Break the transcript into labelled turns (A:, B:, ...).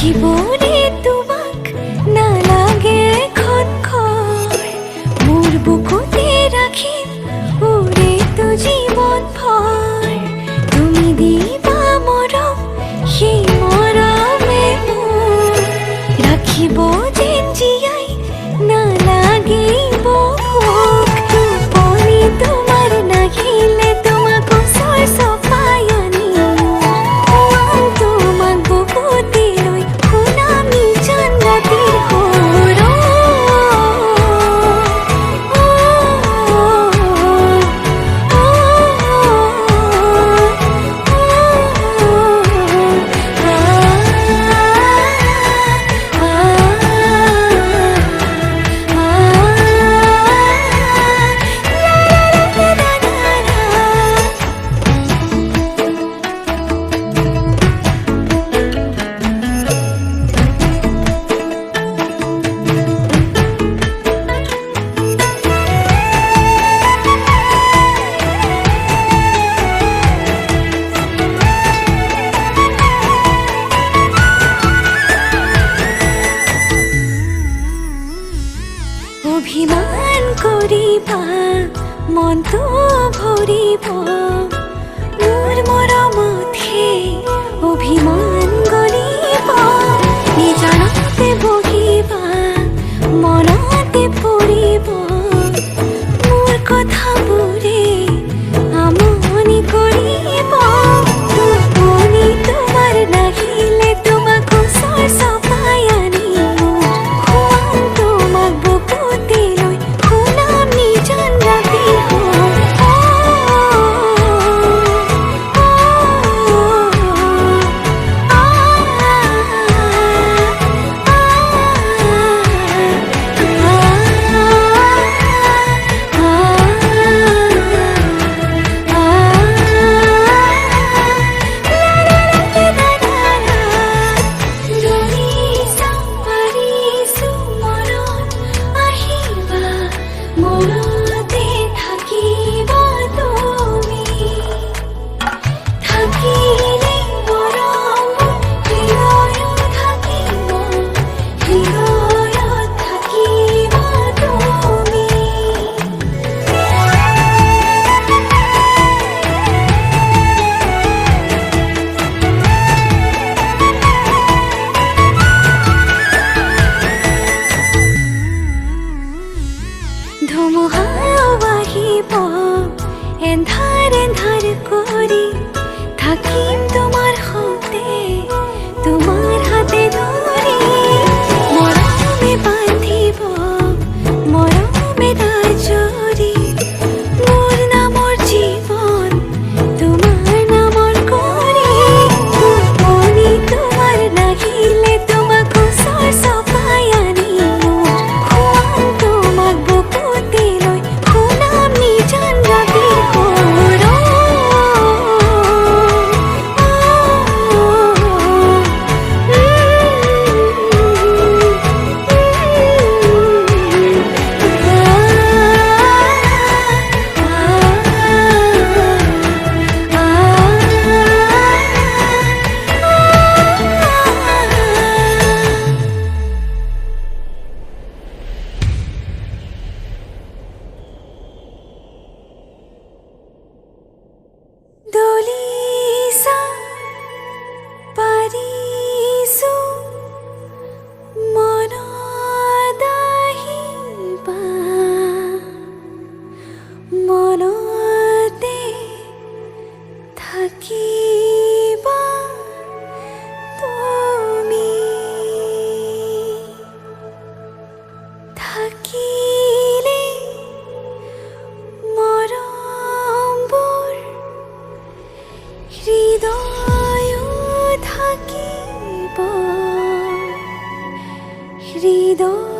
A: রাখিবরে তোমাক না লাগে খনখর মোর বুকুতে রাখিম ওরে তো জীবন ভর তুমি দিবা মরম সেই মরমে মোর রাখিব যেন জিয়াই না লাগিব ভোগ টোপনি তোমার নাহিলে তোমাক ওচৰ চপাই আনিম তোমাক বুকুতে লৈ শুনাম নিজান ৰাতিৰ সুৰ অভিমান কৰিবা মনটো ভৰিব মোৰ মৰমতহে অভিমান গলিব নিজানতে বহিবা মনতে পৰিব মোৰ কথাবোৰে আমনি কৰিব টোপনি তোমাৰ নাহিলে তোমাক ওচৰ চপাই আনিম শুৱাম তোমাক বুকুতে লৈ শুনাম নিজান ৰাতিৰ সুৰ মনতে থাকিবা তুমি থাকিলে মৰম হৃদয়ত থাকিব হৃদয়ত থাকিবা তুমি ধুমুহাও আহিব এন্ধাৰ এন্ধাৰ কৰি থাকিম তোমাৰ সতে তোমাৰ হাতে ধৰি মৰমে বান্ধিব মৰমে দাজৰি মোৰ নামৰ জীৱন তোমাৰ নামৰ কৰি টোপনি তোমাৰ নাহিলে তোমাক ওচৰ চপাই আনিম শুৱাম তোমাক বুকুতে লৈ শুনাম নিজান ৰাতিৰ সুৰ দলিছা পাৰিছো মনত আহিবা মনতে থাকিবা তুমি থাকিলে মৰমবোৰ হৃদয় থাকিব হৃদয়